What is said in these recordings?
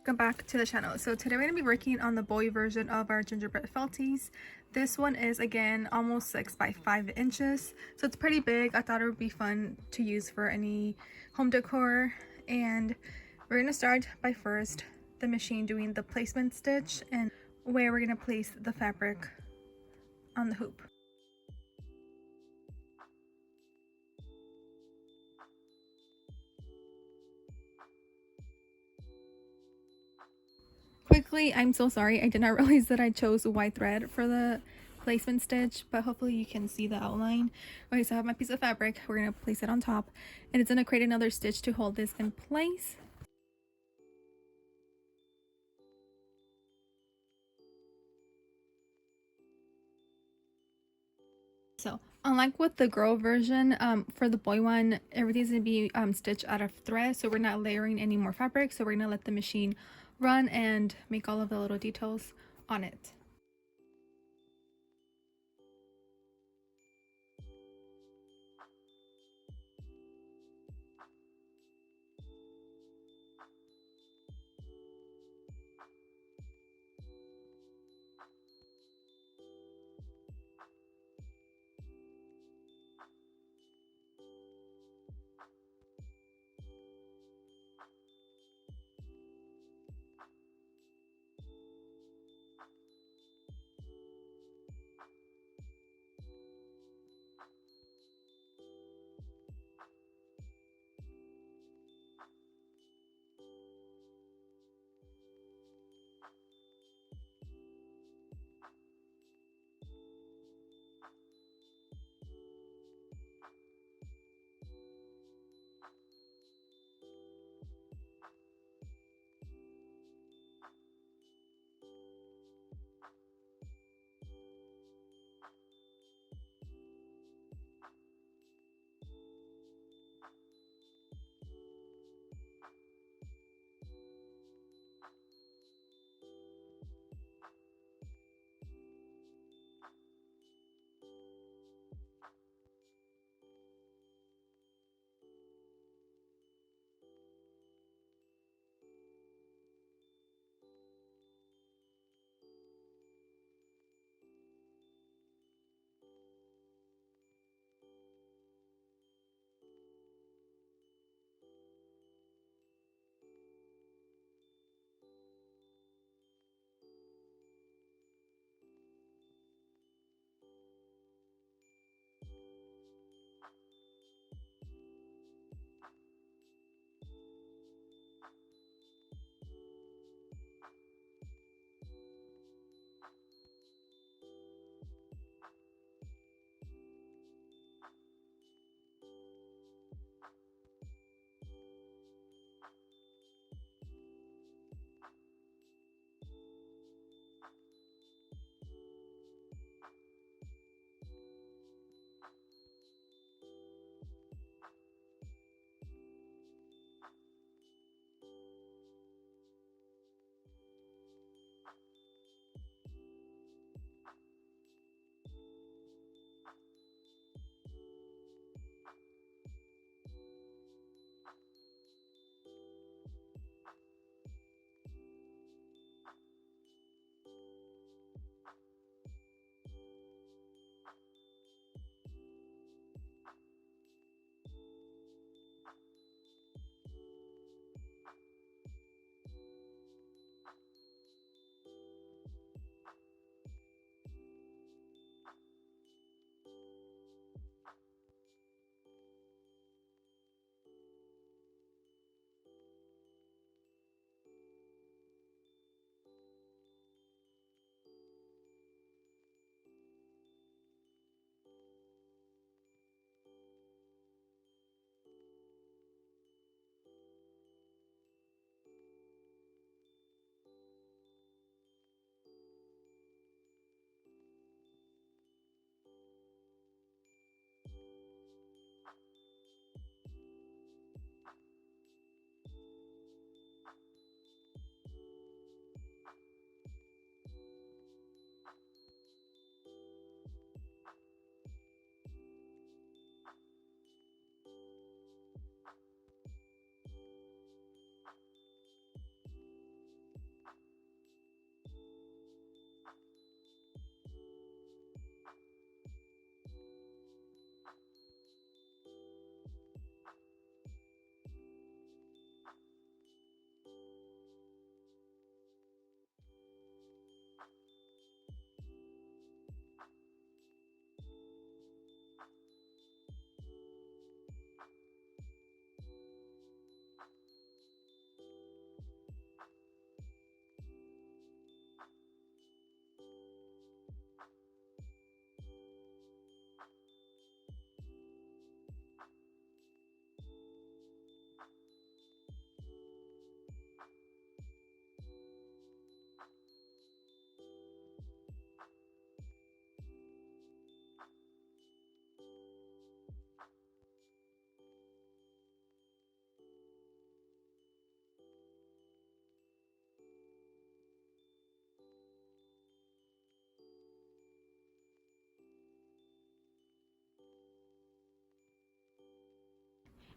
Welcome back to the channel. So today we're going to be working on the boy version of our gingerbread felties. This one is again almost 6 by 5 inches, so it's pretty big. I thought it would be fun to use for any home decor, and we're going to start by first the machine doing the placement stitch and where we're going to place the fabric on the hoop. Quickly, I'm so sorry, I did not realize that I chose white thread for the placement stitch, but hopefully you can see the outline. Okay, so I have my piece of fabric. We're going to place it on top, and it's going to create another stitch to hold this in place. So unlike with the girl version, for the boy one, everything's going to be stitched out of thread, so we're not layering any more fabric. So we're going to let the machine run and make all of the little details on it.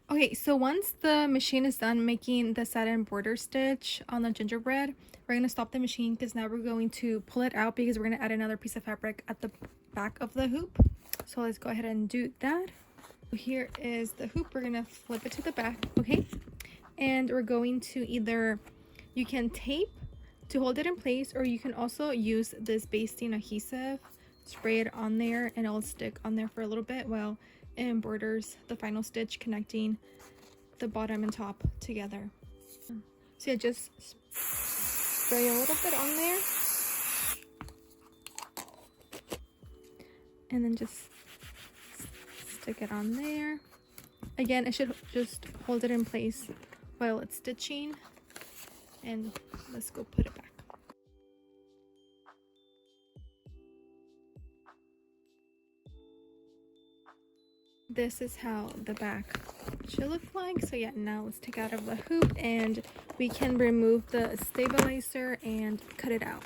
Okay, so once the machine is done making the satin border stitch on the gingerbread, we're going to stop the machine because now we're going to pull it out because we're going to add another piece of fabric at the back of the hoop. So let's go ahead and do that. Here is the hoop. We're going to flip it to the back, okay? And we're going to either, you can tape to hold it in place, or you can also use this basting adhesive, spray it on there, and it'll stick on there for a little bit while it embroiders the final stitch connecting the bottom and top together. So yeah, just spray a little bit on there and then just stick it on there. Again, it should just hold it in place while it's stitching. And let's go put it back. This is how the back should look like. So yeah, now let's take out of the hoop and we can remove the stabilizer and cut it out.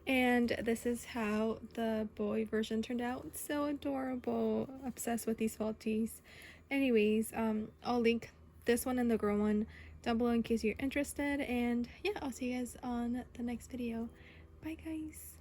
And this is how the boy version turned out. So adorable. Obsessed with these Felties. Anyways, I'll link this one and the girl one down below in case you're interested. And yeah, I'll see you guys on the next video. Bye guys.